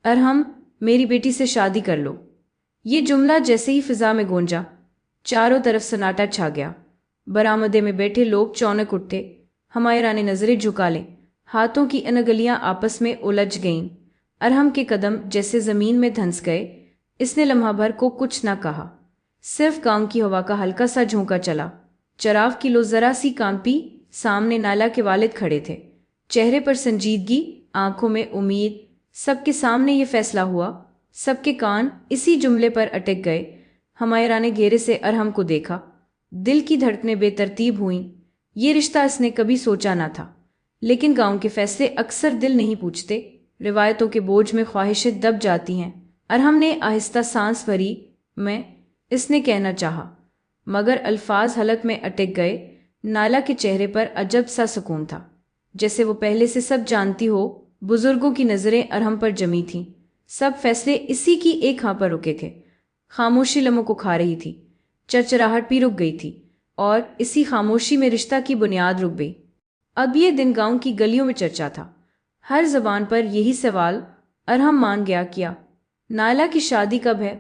अरहम, मेरी बेटी से शादी कर लो। ये जुमला जैसे ही फिजा में गूंजा, चारों तरफ सन्नाटा छा गया। बरामदे में बैठे लोग चौंक उठे। हमायरा ने नजरें झुका लें, हाथों की अनगलियां आपस में उलझ गईं। अरहम के कदम जैसे जमीन में धंस गए। इसने लम्हा भर को कुछ न कहा, सिर्फ गांव की हवा का हल्का सा झोंका चला। चराव की लो जरा सी कांपी। सामने नाला के वालिद खड़े थे, चेहरे पर संजीदगी, आंखों में उम्मीद। सबके सामने ये फैसला हुआ, सबके कान इसी जुमले पर अटक गए। हमायरा ने घेरे से अरहम को देखा, दिल की धड़कनें बेतरतीब हुईं। ये रिश्ता इसने कभी सोचा ना था, लेकिन गांव के फैसले अक्सर दिल नहीं पूछते, रिवायतों के बोझ में ख्वाहिशें दब जाती हैं। अरहम ने आहिस्ता सांस भरी। मैं, इसने कहना चाहा, मगर अल्फाज हलक में अटक गए। नाला के चेहरे पर अजब सा सुकून था, जैसे वो पहले से सब जानती हो। बुजुर्गों की नजरें अरहम पर जमी थीं। सब फैसले इसी की एक हाँ पर रुके थे। खामोशी लम्हों को खा रही थी, चरचराहट भी रुक गई थी, और इसी खामोशी में रिश्ता की बुनियाद रुक गई। अब ये दिन गांव की गलियों में चर्चा था, हर जबान पर यही सवाल। अरहम मान गया क्या? नाला की शादी कब है?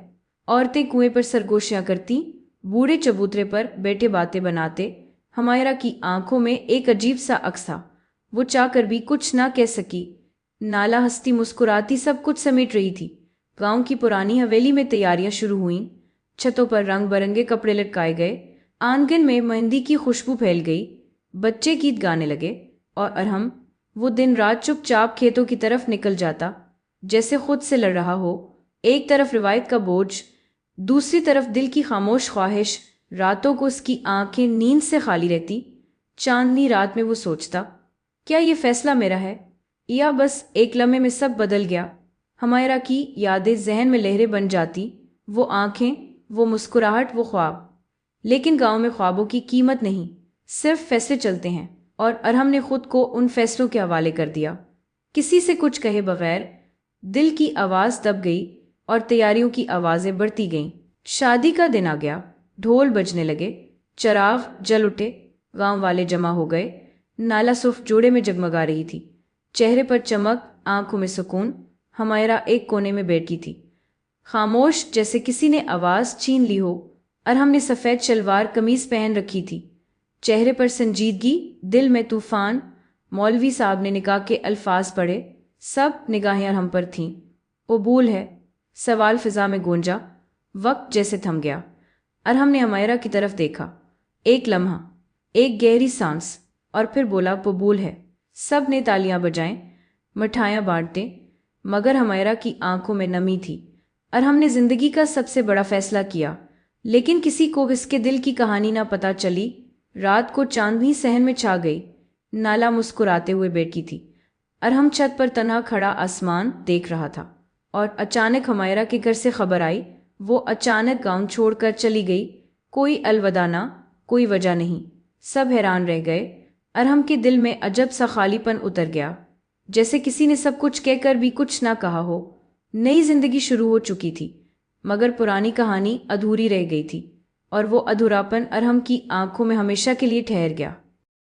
औरतें कुएं पर सरगोशियां करती, बूढ़े चबूतरे पर बैठे बातें बनाते। हमायरा की आंखों में एक अजीब सा अक्स था, वो चाहकर भी कुछ ना कह सकी। नाला हंसती मुस्कुराती सब कुछ समेट रही थी। गांव की पुरानी हवेली में तैयारियां शुरू हुईं। छतों पर रंग बिरंगे कपड़े लटकाए गए, आंगन में मेहंदी की खुशबू फैल गई, बच्चे गीत गाने लगे। और अरहम, वो दिन रात चुपचाप खेतों की तरफ निकल जाता, जैसे खुद से लड़ रहा हो। एक तरफ रिवायत का बोझ, दूसरी तरफ दिल की खामोश ख्वाहिश। रातों को उसकी आंखें नींद से खाली रहती। चांदनी रात में वो सोचता, क्या ये फैसला मेरा है, या बस एक लम्हे में सब बदल गया? हमायरा की यादें जहन में लहरें बन जाती, वो आंखें, वो मुस्कुराहट, वो ख्वाब। लेकिन गांव में ख्वाबों की कीमत नहीं, सिर्फ फैसले चलते हैं। और अरहम ने खुद को उन फैसलों के हवाले कर दिया, किसी से कुछ कहे बगैर। दिल की आवाज दब गई और तैयारियों की आवाजें बढ़ती गईं। शादी का दिन आ गया, ढोल बजने लगे, चराग जल उठे, गांव वाले जमा हो गए। नाला सुर्ख जोड़े में जगमगा रही थी, चेहरे पर चमक, आंखों में सुकून। हमायरा एक कोने में बैठी थी, खामोश, जैसे किसी ने आवाज छीन ली हो। अरहम ने सफेद शलवार कमीज पहन रखी थी, चेहरे पर संजीदगी, दिल में तूफान। मौलवी साहब ने निकाह के अल्फाज पढ़े, सब निगाहें अरहम पर थीं। कबूल है, सवाल फिजा में गूंजा। वक्त जैसे थम गया। अरहम ने हमायरा की तरफ देखा, एक लम्हा, एक गहरी सांस, और फिर बोला, कबूल है। सब ने तालियां बजाएं, मिठाइयां बांटते, मगर हमायरा की आंखों में नमी थी। अरहम ने जिंदगी का सबसे बड़ा फैसला किया, लेकिन किसी को इसके दिल की कहानी ना पता चली। रात को चांदनी सहन में छा गई। नाला मुस्कुराते हुए बैठी थी, अरहम छत पर तन्हा खड़ा आसमान देख रहा था। और अचानक हमायरा के घर से खबर आई। वो अचानक गांव छोड़कर चली गई, कोई अलविदा ना, कोई वजह नहीं। सब हैरान रह गए। अरहम के दिल में अजब सा खालीपन उतर गया, जैसे किसी ने सब कुछ कहकर भी कुछ ना कहा हो। नई जिंदगी शुरू हो चुकी थी, मगर पुरानी कहानी अधूरी रह गई थी, और वो अधूरापन अरहम की आंखों में हमेशा के लिए ठहर गया।